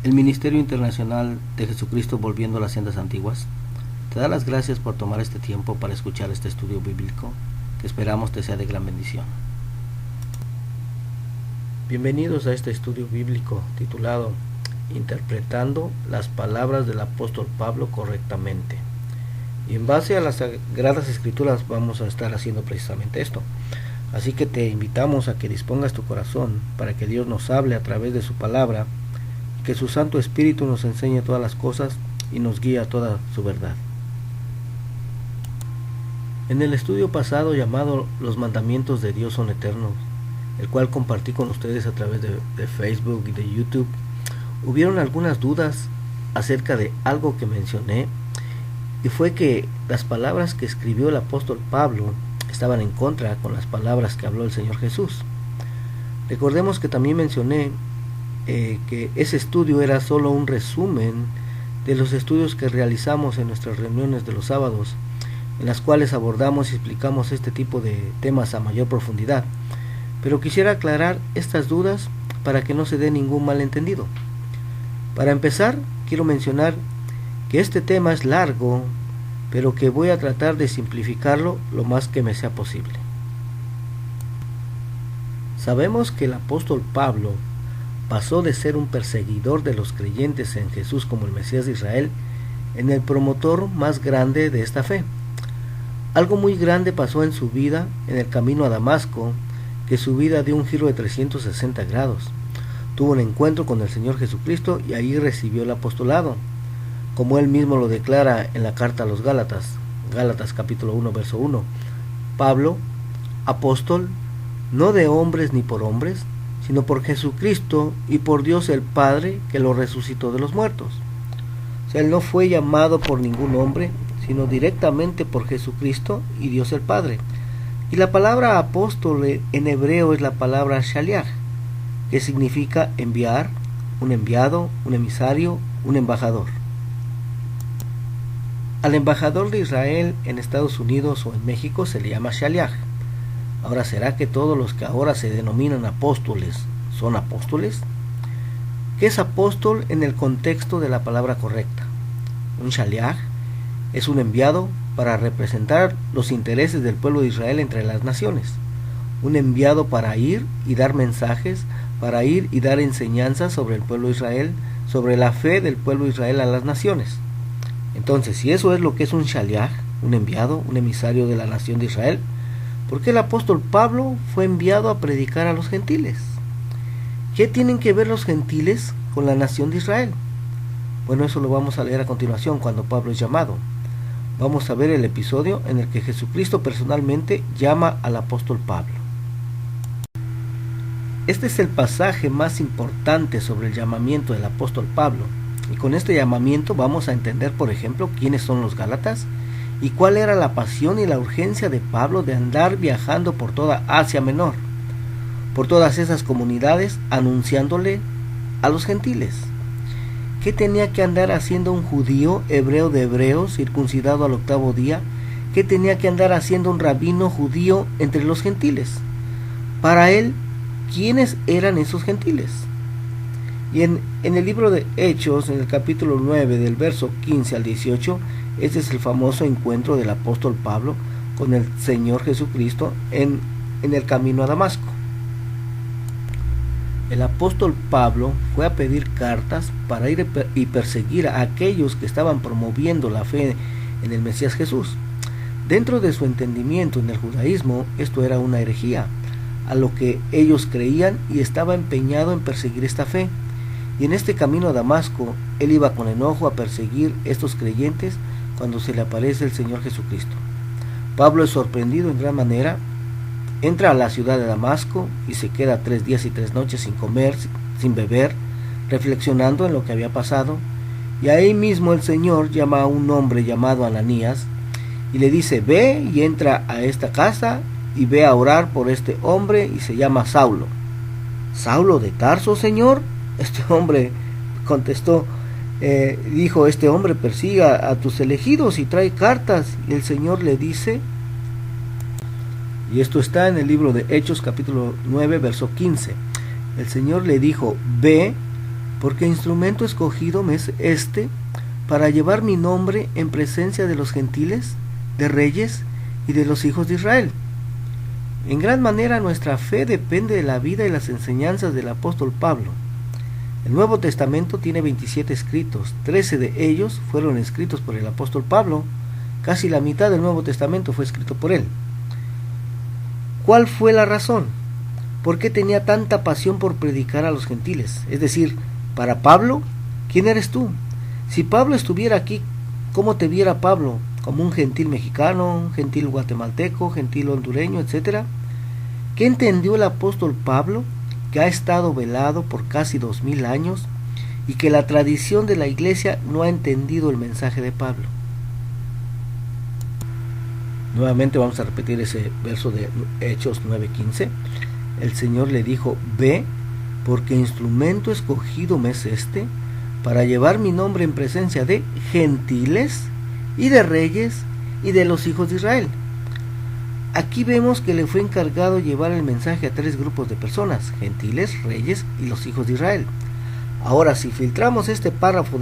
El Ministerio Internacional de Jesucristo Volviendo a las Sendas Antiguas te da las gracias por tomar este tiempo para escuchar este estudio bíblico que esperamos te sea de gran bendición. Bienvenidos a este estudio bíblico titulado Interpretando las palabras del apóstol Pablo correctamente. Y en base a las Sagradas Escrituras vamos a estar haciendo precisamente esto. Así que te invitamos a que dispongas tu corazón para que Dios nos hable a través de su palabra, y que su Santo Espíritu nos enseñe todas las cosas y nos guíe a toda su verdad. En el estudio pasado llamado Los mandamientos de Dios son eternos, el cual compartí con ustedes a través de Facebook y de YouTube, hubieron algunas dudas acerca de algo que mencioné, y fue que las palabras que escribió el apóstol Pablo estaban en contra con las palabras que habló el Señor Jesús. Recordemos que también mencioné que ese estudio era solo un resumen de los estudios que realizamos en nuestras reuniones de los sábados, en las cuales abordamos y explicamos este tipo de temas a mayor profundidad. Pero quisiera aclarar estas dudas para que no se dé ningún malentendido. Para empezar, quiero mencionar que este tema es largo, pero que voy a tratar de simplificarlo lo más que me sea posible. Sabemos que el apóstol Pablo pasó de ser un perseguidor de los creyentes en Jesús como el Mesías de Israel en el promotor más grande de esta fe. Algo muy grande pasó en su vida en el camino a Damasco, que su vida dio un giro de 360 grados. Tuvo un encuentro con el Señor Jesucristo y ahí recibió el apostolado, como él mismo lo declara en la carta a los Gálatas, Gálatas capítulo 1, verso 1. Pablo, apóstol, no de hombres ni por hombres, sino por Jesucristo y por Dios el Padre, que lo resucitó de los muertos. O sea, él no fue llamado por ningún hombre, sino directamente por Jesucristo y Dios el Padre. Y la palabra apóstol en hebreo es la palabra shaliach, que significa enviar, un enviado, un emisario, un embajador. Al embajador de Israel en Estados Unidos o en México se le llama shaliach. Ahora, ¿será que todos los que ahora se denominan apóstoles son apóstoles? ¿Qué es apóstol en el contexto de la palabra correcta? Un shaliach es un enviado para representar los intereses del pueblo de Israel entre las naciones. Un enviado para ir y dar mensajes, para ir y dar enseñanzas sobre el pueblo de Israel, sobre la fe del pueblo de Israel a las naciones. Entonces, si eso es lo que es un shaliach, un enviado, un emisario de la nación de Israel, ¿por qué el apóstol Pablo fue enviado a predicar a los gentiles? ¿Qué tienen que ver los gentiles con la nación de Israel? Bueno, eso lo vamos a leer a continuación cuando Pablo es llamado. Vamos a ver el episodio en el que Jesucristo personalmente llama al apóstol Pablo. Este es el pasaje más importante sobre el llamamiento del apóstol Pablo. Y con este llamamiento vamos a entender, por ejemplo, quiénes son los Gálatas y cuál era la pasión y la urgencia de Pablo de andar viajando por toda Asia Menor, por todas esas comunidades, anunciándole a los gentiles. ¿Qué tenía que andar haciendo un judío, hebreo de hebreos, circuncidado al 8º día? ¿Qué tenía que andar haciendo un rabino judío entre los gentiles? Para él, ¿quiénes eran esos gentiles? Y en el libro de Hechos, en el capítulo 9, del verso 15 al 18, este es el famoso encuentro del apóstol Pablo con el Señor Jesucristo en el camino a Damasco. El apóstol Pablo fue a pedir cartas para ir y perseguir a aquellos que estaban promoviendo la fe en el Mesías Jesús. Dentro de su entendimiento en el judaísmo, esto era una herejía, a lo que ellos creían, y estaba empeñado en perseguir esta fe. Y en este camino a Damasco, él iba con enojo a perseguir estos creyentes cuando se le aparece el Señor Jesucristo. Pablo es sorprendido en gran manera, entra a la ciudad de Damasco y se queda 3 días y 3 noches sin comer, sin beber, reflexionando en lo que había pasado. Y ahí mismo el Señor llama a un hombre llamado Ananías y le dice: ve y entra a esta casa y ve a orar por este hombre, y se llama Saulo. ¿Saulo de Tarso, Señor? Este hombre contestó, dijo: este hombre persiga a tus elegidos y trae cartas. Y el Señor le dice, y esto está en el libro de Hechos capítulo 9, verso 15, el Señor le dijo: ve, porque instrumento escogido me es este para llevar mi nombre en presencia de los gentiles, de reyes y de los hijos de Israel. En gran manera nuestra fe depende de la vida y las enseñanzas del apóstol Pablo. El Nuevo Testamento tiene 27 escritos, 13 de ellos fueron escritos por el apóstol Pablo, casi la mitad del Nuevo Testamento fue escrito por él. ¿Cuál fue la razón? ¿Por qué tenía tanta pasión por predicar a los gentiles? Es decir, para Pablo, ¿quién eres tú? Si Pablo estuviera aquí, ¿cómo te viera Pablo? ¿Como un gentil mexicano, un gentil guatemalteco, gentil hondureño, etcétera? ¿Qué entendió el apóstol Pablo, que ha estado velado por casi 2000 años y que la tradición de la iglesia no ha entendido el mensaje de Pablo? Nuevamente vamos a repetir ese verso de Hechos 9:15. El Señor le dijo: ve, porque instrumento escogido me es este, para llevar mi nombre en presencia de gentiles y de reyes y de los hijos de Israel. Aquí vemos que le fue encargado llevar el mensaje a 3 grupos de personas: gentiles, reyes y los hijos de Israel. Ahora, si filtramos este párrafo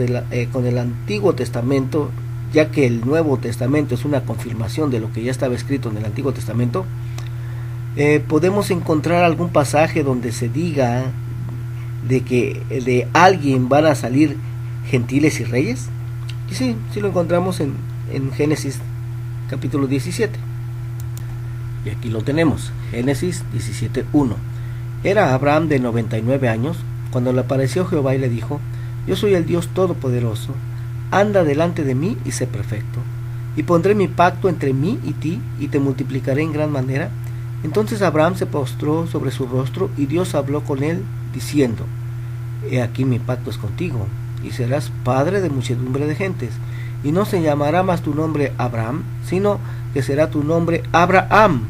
con el Antiguo Testamento, ya que el Nuevo Testamento es una confirmación de lo que ya estaba escrito en el Antiguo Testamento, podemos encontrar algún pasaje donde se diga de que de alguien van a salir gentiles y reyes. Y sí lo encontramos en Génesis capítulo 17. Y aquí lo tenemos, Génesis 17:1. Era Abraham de 99 años cuando le apareció Jehová y le dijo: yo soy el Dios Todopoderoso, anda delante de mí y sé perfecto, y pondré mi pacto entre mí y ti, y te multiplicaré en gran manera. Entonces Abraham se postró sobre su rostro, y Dios habló con él, diciendo: he aquí mi pacto es contigo, y serás padre de muchedumbre de gentes, y no se llamará más tu nombre Abraham, sino que será tu nombre Abraham,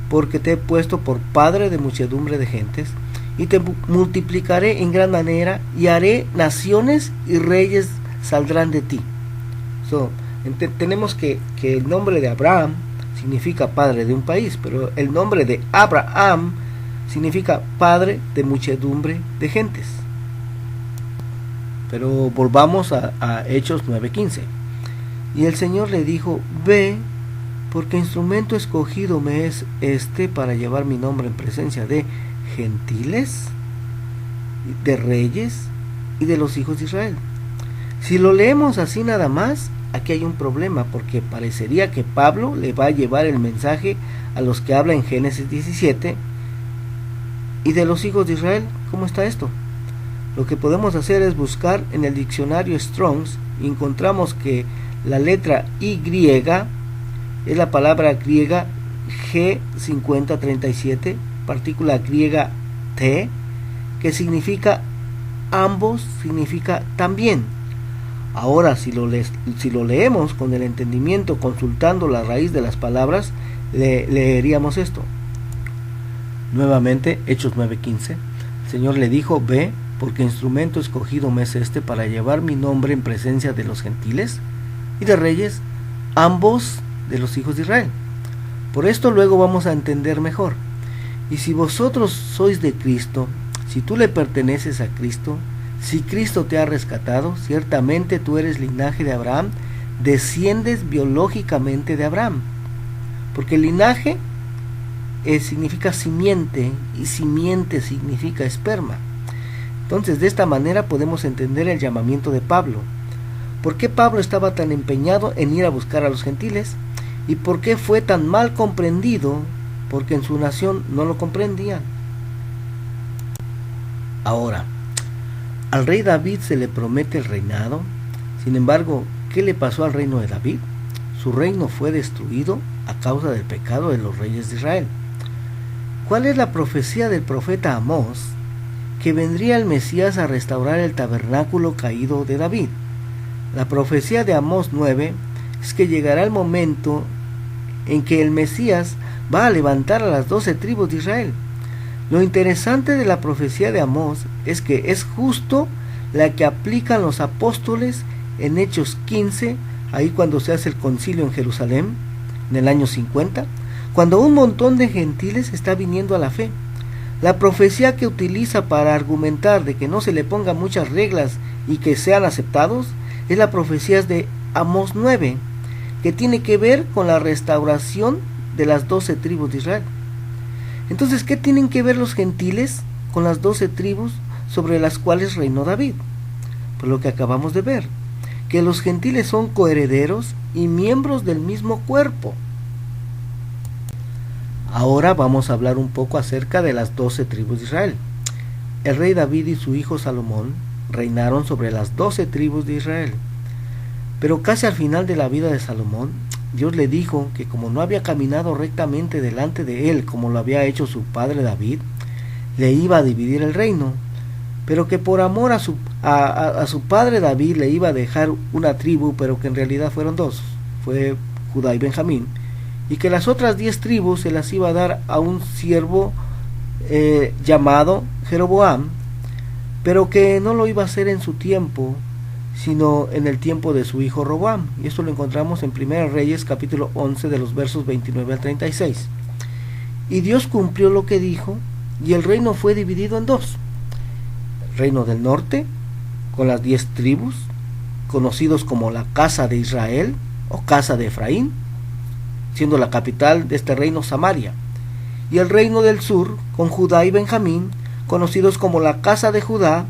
porque te he puesto por padre de muchedumbre de gentes, y te multiplicaré en gran manera, y haré naciones y reyes saldrán de ti. Tenemos que el nombre de Abraham significa padre de un país, pero el nombre de Abraham significa padre de muchedumbre de gentes. Pero volvamos a Hechos 9:15. Y el Señor le dijo: ve, porque instrumento escogido me es este para llevar mi nombre en presencia de gentiles, de reyes y de los hijos de Israel. Si lo leemos así nada más, aquí hay un problema, porque parecería que Pablo le va a llevar el mensaje a los que habla en Génesis 17 y de los hijos de Israel. ¿Cómo está esto? Lo que podemos hacer es buscar en el diccionario Strong's y encontramos que la letra Y es la palabra griega G5037, partícula griega T, que significa ambos, significa también. Ahora, si lo leemos con el entendimiento, consultando la raíz de las palabras, leeríamos esto. Nuevamente, Hechos 9:15. El Señor le dijo: ve, porque instrumento escogido me es este para llevar mi nombre en presencia de los gentiles y de reyes, ambos de los hijos de Israel. Por esto luego vamos a entender mejor. Y si vosotros sois de Cristo, si tú le perteneces a Cristo, si Cristo te ha rescatado, ciertamente tú eres linaje de Abraham, desciendes biológicamente de Abraham. Porque linaje significa simiente, y simiente significa esperma. Entonces, de esta manera podemos entender el llamamiento de Pablo. ¿Por qué Pablo estaba tan empeñado en ir a buscar a los gentiles? ¿Y por qué fue tan mal comprendido? Porque en su nación no lo comprendían. Ahora, al rey David se le promete el reinado. Sin embargo, ¿qué le pasó al reino de David? Su reino fue destruido a causa del pecado de los reyes de Israel. ¿Cuál es la profecía del profeta Amós? Que vendría el Mesías a restaurar el tabernáculo caído de David. La profecía de Amós 9 es que llegará el momento en que el Mesías va a levantar a las 12 tribus de Israel. Lo interesante de la profecía de Amós es que es justo la que aplican los apóstoles en Hechos 15, ahí cuando se hace el concilio en Jerusalén, en el año 50, cuando un montón de gentiles está viniendo a la fe. La profecía que utiliza para argumentar de que no se le pongan muchas reglas y que sean aceptados es la profecía de Amós 9, que tiene que ver con la restauración de las 12 tribus de Israel. Entonces, ¿qué tienen que ver los gentiles con las 12 tribus sobre las cuales reinó David? Pues lo que acabamos de ver, que los gentiles son coherederos y miembros del mismo cuerpo. Ahora vamos a hablar un poco acerca de las 12 tribus de Israel. El rey David y su hijo Salomón reinaron sobre las 12 tribus de Israel. Pero casi al final de la vida de Salomón, Dios le dijo que como no había caminado rectamente delante de él como lo había hecho su padre David, le iba a dividir el reino, pero que por amor a su padre David le iba a dejar una tribu, pero que en realidad fueron dos, fue Judá y Benjamín, y que las otras 10 tribus se las iba a dar a un siervo llamado Jeroboam, pero que no lo iba a hacer en su tiempo, sino en el tiempo de su hijo Roboam. Y esto lo encontramos en 1 Reyes capítulo 11 de los versos 29 al 36. Y Dios cumplió lo que dijo, y el reino fue dividido en dos. El reino del norte, con las 10 tribus, conocidos como la casa de Israel o casa de Efraín, siendo la capital de este reino Samaria. Y el reino del sur, con Judá y Benjamín, conocidos como la casa de Judá,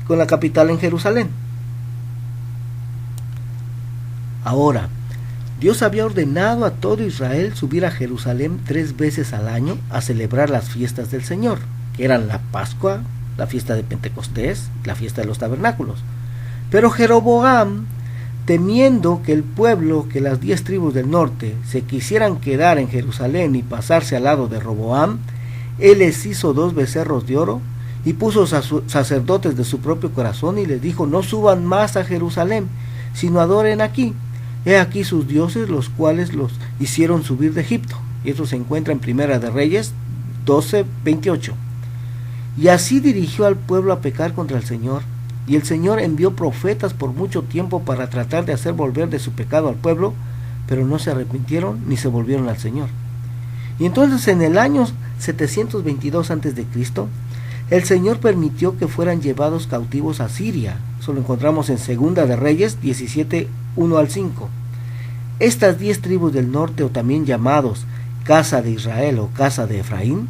con la capital en Jerusalén. Ahora, Dios había ordenado a todo Israel subir a Jerusalén 3 veces al año a celebrar las fiestas del Señor, que eran la Pascua, la fiesta de Pentecostés, la fiesta de los tabernáculos. Pero Jeroboam, temiendo que el pueblo, que las 10 tribus del norte, se quisieran quedar en Jerusalén y pasarse al lado de Roboam, él les hizo 2 becerros de oro y puso sacerdotes de su propio corazón y les dijo: no suban más a Jerusalén, sino adoren aquí. He aquí sus dioses, los cuales los hicieron subir de Egipto. Y esto se encuentra en Primera de Reyes 12:28. Y así dirigió al pueblo a pecar contra el Señor. Y el Señor envió profetas por mucho tiempo para tratar de hacer volver de su pecado al pueblo, pero no se arrepintieron ni se volvieron al Señor. Y entonces en el año 722 a.C., el Señor permitió que fueran llevados cautivos a Siria. Eso lo encontramos en Segunda de Reyes 17:1 al 5. Estas 10 tribus del norte, o también llamados casa de Israel o casa de Efraín,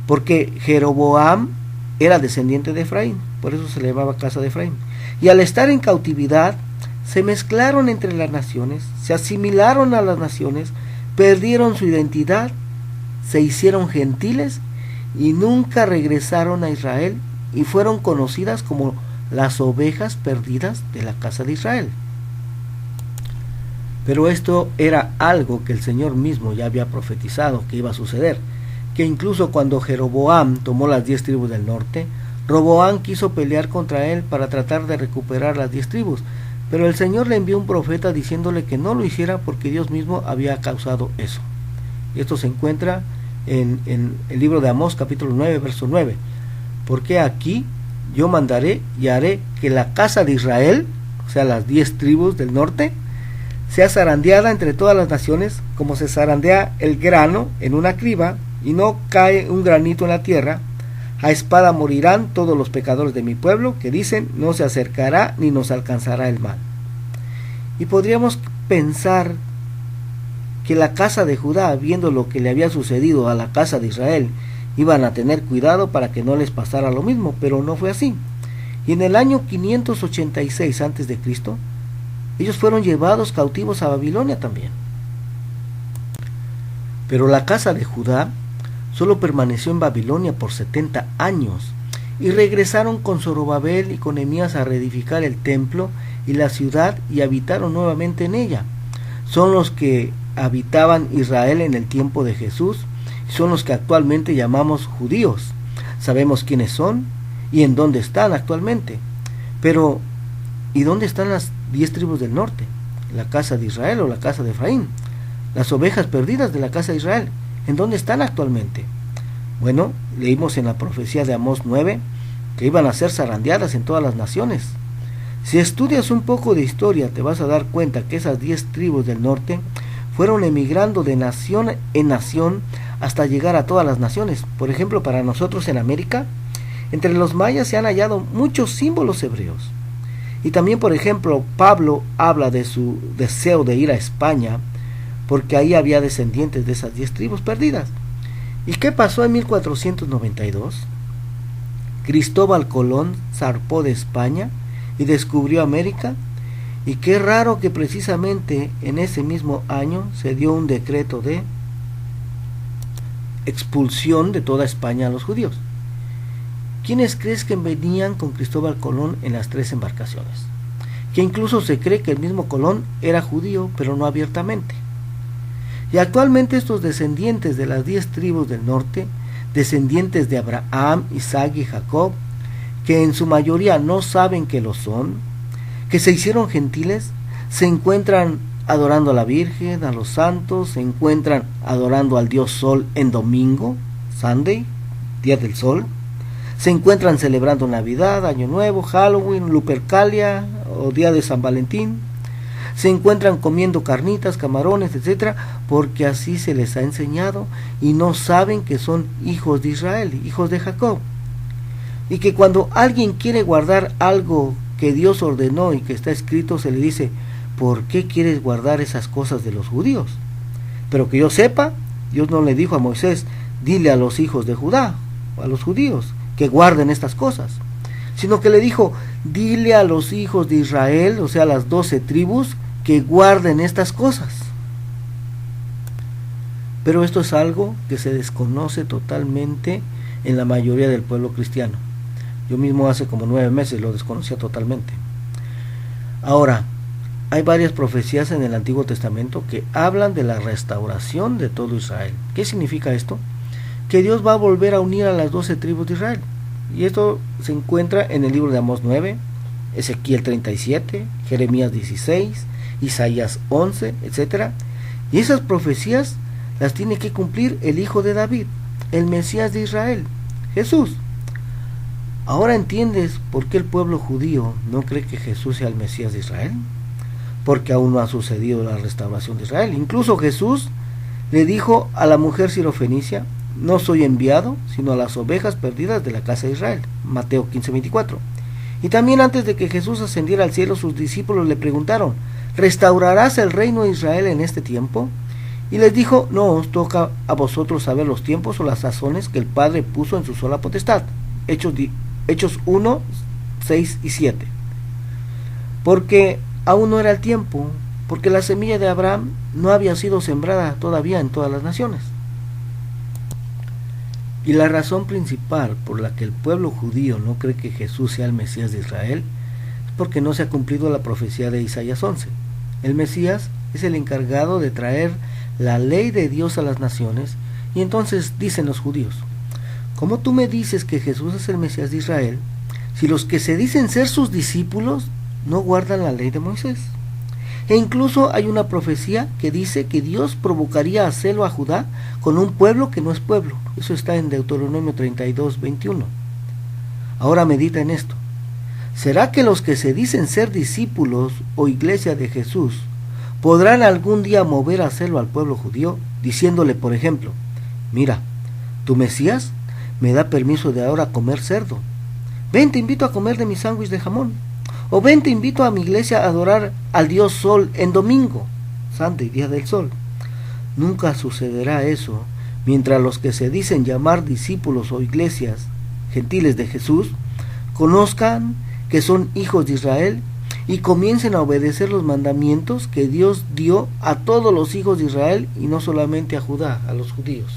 porque Jeroboam era descendiente de Efraín, por eso se le llamaba casa de Efraín. Y al estar en cautividad, se mezclaron entre las naciones, se asimilaron a las naciones, perdieron su identidad, se hicieron gentiles y nunca regresaron a Israel y fueron conocidas como las ovejas perdidas de la casa de Israel. Pero esto era algo que el Señor mismo ya había profetizado que iba a suceder, que incluso cuando Jeroboam tomó las 10 tribus del norte, Roboam quiso pelear contra él para tratar de recuperar las 10 tribus, pero el Señor le envió un profeta diciéndole que no lo hiciera porque Dios mismo había causado eso. Y esto se encuentra en el libro de Amós capítulo 9 verso 9. Porque aquí yo mandaré y haré que la casa de Israel, o sea las 10 tribus del norte, sea zarandeada entre todas las naciones, como se zarandea el grano en una criba, y no cae un granito en la tierra. A espada morirán todos los pecadores de mi pueblo, que dicen: no se acercará ni nos alcanzará el mal. Y podríamos pensar que la casa de Judá, viendo lo que le había sucedido a la casa de Israel, iban a tener cuidado para que no les pasara lo mismo, pero no fue así. Y en el año 586 a.C., ellos fueron llevados cautivos a Babilonia también. Pero la casa de Judá solo permaneció en Babilonia por 70 años, y regresaron con Zorobabel y con Nehemías a reedificar el templo y la ciudad, y habitaron nuevamente en ella. Son los que habitaban Israel en el tiempo de Jesús, y son los que actualmente llamamos judíos. Sabemos quiénes son y en dónde están actualmente. Pero, ¿y dónde están las 10 tribus del norte? ¿La casa de Israel o la casa de Efraín? Las ovejas perdidas de la casa de Israel, ¿en dónde están actualmente? Bueno, leímos en la profecía de Amós 9 que iban a ser zarandeadas en todas las naciones. Si estudias un poco de historia, te vas a dar cuenta que esas 10 tribus del norte fueron emigrando de nación en nación hasta llegar a todas las naciones. Por ejemplo, para nosotros en América, entre los mayas se han hallado muchos símbolos hebreos. Y también, por ejemplo, Pablo habla de su deseo de ir a España, porque ahí había descendientes de esas 10 tribus perdidas. ¿Y qué pasó en 1492? Cristóbal Colón zarpó de España y descubrió América, y qué raro que precisamente en ese mismo año se dio un decreto de expulsión de toda España a los judíos. ¿Quiénes crees que venían con Cristóbal Colón en las 3 embarcaciones? Que incluso se cree que el mismo Colón era judío, pero no abiertamente. Y actualmente estos descendientes de las 10 tribus del norte, descendientes de Abraham, Isaac y Jacob, que en su mayoría no saben que lo son, que se hicieron gentiles, se encuentran adorando a la Virgen, a los santos, se encuentran adorando al Dios Sol en domingo, Sunday, Día del Sol, se encuentran celebrando Navidad, Año Nuevo, Halloween, Lupercalia o Día de San Valentín, se encuentran comiendo carnitas, camarones, etcétera, porque así se les ha enseñado y no saben que son hijos de Israel, hijos de Jacob. Y que cuando alguien quiere guardar algo que Dios ordenó y que está escrito, se le dice: ¿por qué quieres guardar esas cosas de los judíos? Pero que yo sepa, Dios no le dijo a Moisés: dile a los hijos de Judá, a los judíos, que guarden estas cosas, sino que le dijo: dile a los hijos de Israel, o sea, las 12 tribus, que guarden estas cosas. Pero esto es algo que se desconoce totalmente en la mayoría del pueblo cristiano. Yo mismo hace como 9 meses lo desconocía totalmente. Ahora, hay varias profecías en el Antiguo Testamento que hablan de la restauración de todo Israel. ¿Qué significa esto? Que Dios va a volver a unir a las 12 tribus de Israel. Y esto se encuentra en el libro de Amós 9, Ezequiel 37, Jeremías 16, Isaías 11, etc. Y esas profecías las tiene que cumplir el hijo de David, el Mesías de Israel, Jesús. Ahora entiendes por qué el pueblo judío no cree que Jesús sea el Mesías de Israel. Porque aún no ha sucedido la restauración de Israel. Incluso Jesús le dijo a la mujer sirofenicia: no soy enviado sino a las ovejas perdidas de la casa de Israel. Mateo 15:24. Y también antes de que Jesús ascendiera al cielo, sus discípulos le preguntaron: ¿restaurarás el reino de Israel en este tiempo? Y les dijo: no os toca a vosotros saber los tiempos o las sazones que el Padre puso en su sola potestad. Hechos 1, 6 y 7. Porque aún no era el tiempo, porque la semilla de Abraham no había sido sembrada todavía en todas las naciones. Y la razón principal por la que el pueblo judío no cree que Jesús sea el Mesías de Israel es porque no se ha cumplido la profecía de Isaías 11. El Mesías es el encargado de traer la ley de Dios a las naciones, y entonces dicen los judíos: ¿cómo tú me dices que Jesús es el Mesías de Israel si los que se dicen ser sus discípulos no guardan la ley de Moisés? E incluso hay una profecía que dice que Dios provocaría a celo a Judá con un pueblo que no es pueblo. Eso está en Deuteronomio 32, 21. Ahora medita en esto. ¿Será que los que se dicen ser discípulos o iglesia de Jesús podrán algún día mover a celo al pueblo judío, diciéndole, por ejemplo: mira, tu Mesías me da permiso de ahora comer cerdo, ven, te invito a comer de mi sándwich de jamón, o ven, te invito a mi iglesia a adorar al Dios Sol en domingo, Sunday, Día del Sol? Nunca sucederá eso mientras los que se dicen llamar discípulos o iglesias gentiles de Jesús conozcan que son hijos de Israel y comiencen a obedecer los mandamientos que Dios dio a todos los hijos de Israel y no solamente a Judá, a los judíos.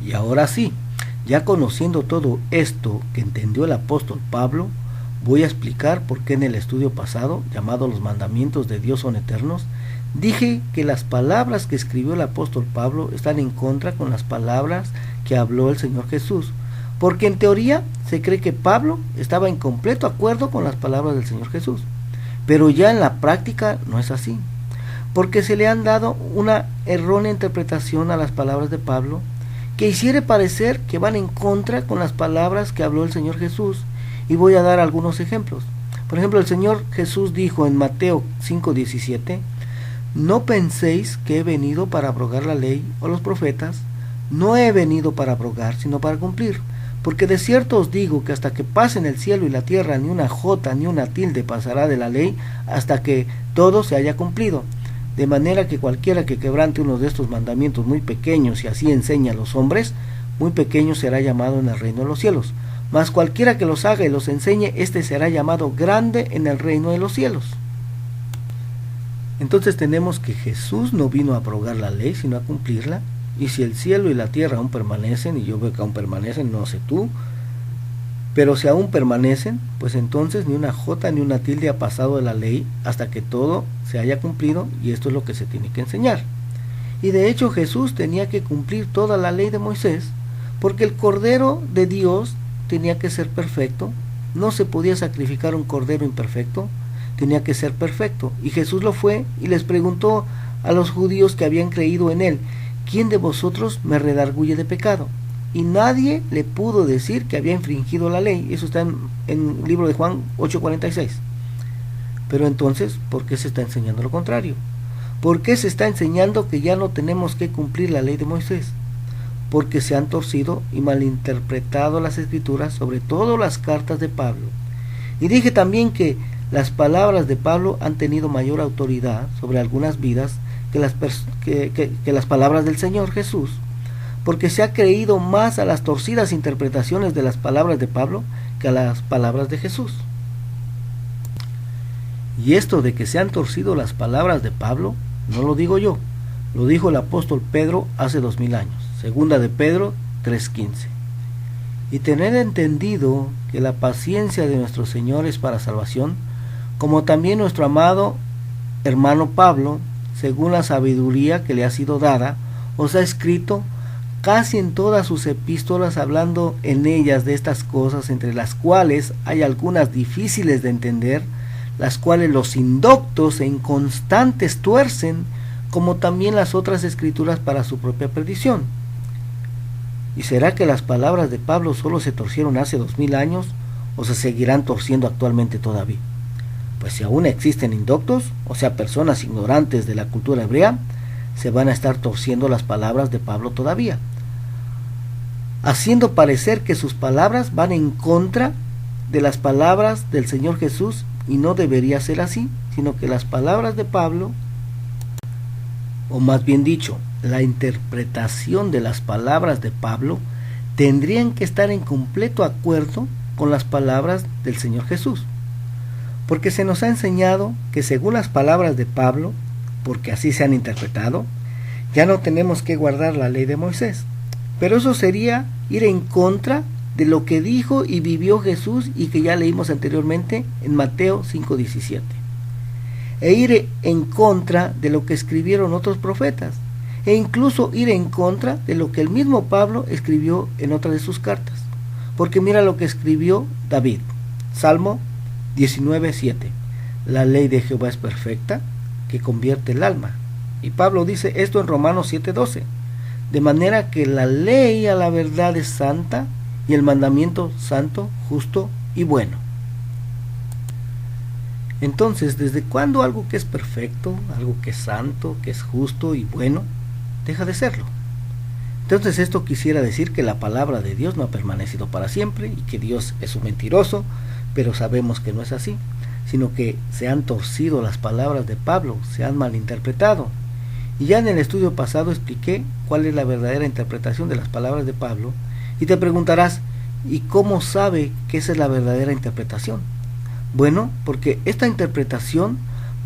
Y ahora sí, ya conociendo todo esto que entendió el apóstol Pablo, voy a explicar por qué en el estudio pasado, llamado Los mandamientos de Dios son eternos, dije que las palabras que escribió el apóstol Pablo están en contra con las palabras que habló el Señor Jesús, porque en teoría se cree que Pablo estaba en completo acuerdo con las palabras del Señor Jesús, pero ya en la práctica no es así, porque se le han dado una errónea interpretación a las palabras de Pablo, que hiciera parecer que van en contra con las palabras que habló el Señor Jesús, y voy a dar algunos ejemplos. Por ejemplo, el Señor Jesús dijo en Mateo 5:17: no penséis que he venido para abrogar la ley o los profetas. No he venido para abrogar, sino para cumplir. Porque de cierto os digo que hasta que pasen el cielo y la tierra, ni una jota ni una tilde pasará de la ley, hasta que todo se haya cumplido. De manera que cualquiera que quebrante uno de estos mandamientos muy pequeños y así enseña a los hombres, muy pequeño será llamado en el reino de los cielos. Mas cualquiera que los haga y los enseñe, éste será llamado grande en el reino de los cielos. Entonces tenemos que Jesús no vino a abrogar la ley, sino a cumplirla. Y si el cielo y la tierra aún permanecen, y yo veo que aún permanecen, no sé tú, pero si aún permanecen, pues entonces ni una jota ni una tilde ha pasado de la ley hasta que todo se haya cumplido, y esto es lo que se tiene que enseñar. Y de hecho Jesús tenía que cumplir toda la ley de Moisés, porque el Cordero de Dios tenía que ser perfecto, no se podía sacrificar un cordero imperfecto, tenía que ser perfecto, y Jesús lo fue, y les preguntó a los judíos que habían creído en él: ¿quién de vosotros me redarguye de pecado? Y nadie le pudo decir que había infringido la ley. Eso está en el libro de Juan 8:46. Pero entonces, ¿por qué se está enseñando lo contrario? ¿Por qué se está enseñando que ya no tenemos que cumplir la ley de Moisés? Porque se han torcido y malinterpretado las escrituras, sobre todo las cartas de Pablo. Y dije también que las palabras de Pablo han tenido mayor autoridad sobre algunas vidas que las palabras del Señor Jesús, porque se ha creído más a las torcidas interpretaciones de las palabras de Pablo que a las palabras de Jesús. Y esto de que se han torcido las palabras de Pablo, no lo digo yo, lo dijo el apóstol Pedro hace 2000 años, segunda de Pedro 3:15. Y tener entendido que la paciencia de nuestro Señor es para salvación, como también nuestro amado hermano Pablo, según la sabiduría que le ha sido dada, os ha escrito casi en todas sus epístolas, hablando en ellas de estas cosas, entre las cuales hay algunas difíciles de entender, las cuales los indoctos e inconstantes tuercen, como también las otras escrituras para su propia perdición. ¿Y será que las palabras de Pablo solo se torcieron hace 2000 años o se seguirán torciendo actualmente todavía? Pues si aún existen indoctos, o sea, personas ignorantes de la cultura hebrea, se van a estar torciendo las palabras de Pablo todavía, haciendo parecer que sus palabras van en contra de las palabras del Señor Jesús, y no debería ser así, sino que las palabras de Pablo, o más bien dicho, la interpretación de las palabras de Pablo, tendrían que estar en completo acuerdo con las palabras del Señor Jesús. Porque se nos ha enseñado que según las palabras de Pablo, porque así se han interpretado, ya no tenemos que guardar la ley de Moisés. Pero eso sería ir en contra de lo que dijo y vivió Jesús, y que ya leímos anteriormente en Mateo 5:17. E ir en contra de lo que escribieron otros profetas, e incluso ir en contra de lo que el mismo Pablo escribió en otra de sus cartas. Porque mira lo que escribió David, Salmo 19:7. La ley de Jehová es perfecta, que convierte el alma. Y Pablo dice esto en Romanos 7:12. De manera que la ley a la verdad es santa, y el mandamiento santo, justo y bueno. Entonces, ¿desde cuándo algo que es perfecto, algo que es santo, que es justo y bueno, deja de serlo? Entonces esto quisiera decir que la palabra de Dios no ha permanecido para siempre, y que Dios es un mentiroso, pero sabemos que no es así, sino que se han torcido las palabras de Pablo, se han malinterpretado. Y ya en el estudio pasado expliqué cuál es la verdadera interpretación de las palabras de Pablo, y te preguntarás, ¿y cómo sabe que esa es la verdadera interpretación? Bueno, porque esta interpretación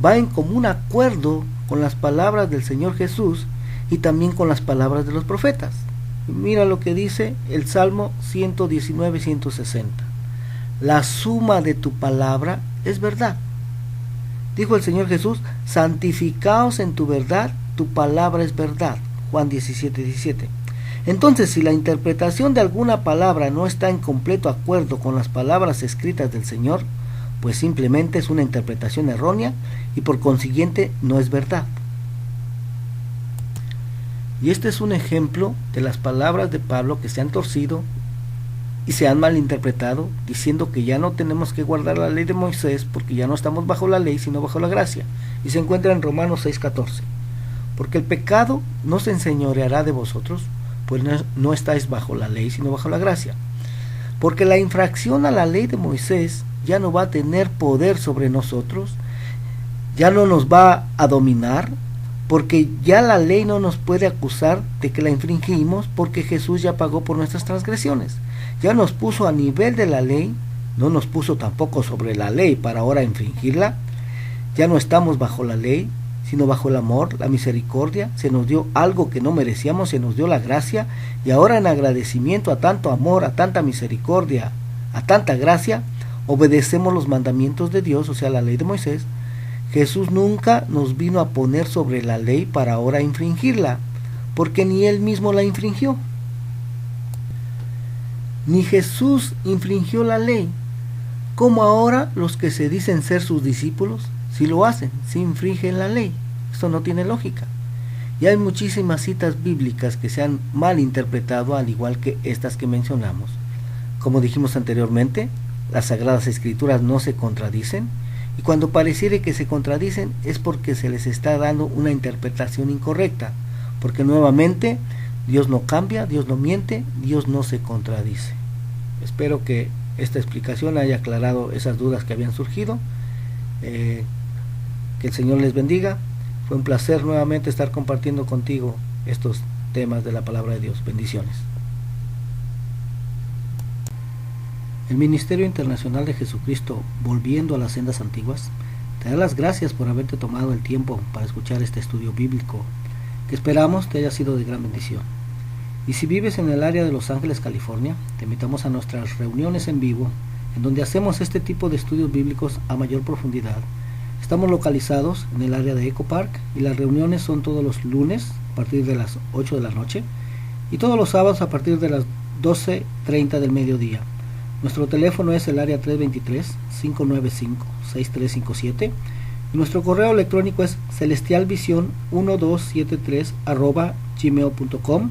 va en común acuerdo con las palabras del Señor Jesús y también con las palabras de los profetas. Mira lo que dice el Salmo 119:160. La suma de tu palabra es verdad. Dijo el Señor Jesús, santificaos en tu verdad, tu palabra es verdad. Juan 17:17. Entonces, si la interpretación de alguna palabra no está en completo acuerdo con las palabras escritas del Señor, pues simplemente es una interpretación errónea y por consiguiente no es verdad. Y este es un ejemplo de las palabras de Pablo que se han torcido y se han malinterpretado diciendo que ya no tenemos que guardar la ley de Moisés porque ya no estamos bajo la ley sino bajo la gracia, y se encuentra en Romanos 6:14. Porque el pecado no se enseñoreará de vosotros, pues no estáis bajo la ley sino bajo la gracia. Porque la infracción a la ley de Moisés ya no va a tener poder sobre nosotros, ya no nos va a dominar, porque ya la ley no nos puede acusar de que la infringimos, porque Jesús ya pagó por nuestras transgresiones. Ya nos puso a nivel de la ley, no nos puso tampoco sobre la ley para ahora infringirla. Ya no estamos bajo la ley, sino bajo el amor, la misericordia. Se nos dio algo que no merecíamos, se nos dio la gracia, y ahora en agradecimiento a tanto amor, a tanta misericordia, a tanta gracia, obedecemos los mandamientos de Dios, o sea, la ley de Moisés. Jesús nunca nos vino a poner sobre la ley para ahora infringirla, porque ni él mismo la infringió. Ni Jesús infringió la ley, como ahora los que se dicen ser sus discípulos, si lo hacen, si infringen la ley. Esto no tiene lógica. Y hay muchísimas citas bíblicas que se han mal interpretado, al igual que estas que mencionamos. Como dijimos anteriormente, las Sagradas Escrituras no se contradicen, y cuando pareciere que se contradicen es porque se les está dando una interpretación incorrecta, porque nuevamente Dios no cambia, Dios no miente, Dios no se contradice. Espero que esta explicación haya aclarado esas dudas que habían surgido. Que el Señor les bendiga. Fue un placer nuevamente estar compartiendo contigo estos temas de la palabra de Dios. Bendiciones. El Ministerio Internacional de Jesucristo, volviendo a las sendas antiguas, te da las gracias por haberte tomado el tiempo para escuchar este estudio bíblico, que esperamos te haya sido de gran bendición. Y si vives en el área de Los Ángeles, California, te invitamos a nuestras reuniones en vivo, en donde hacemos este tipo de estudios bíblicos a mayor profundidad. Estamos localizados en el área de Eco Park, y las reuniones son todos los lunes a partir de las 8 de la noche y todos los sábados a partir de las 12:30 del mediodía. Nuestro teléfono es el área 323-595-6357 y nuestro correo electrónico es celestialvision1273@gmail.com.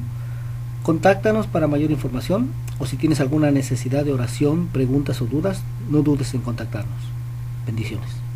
Contáctanos para mayor información, o si tienes alguna necesidad de oración, preguntas o dudas, no dudes en contactarnos. Bendiciones.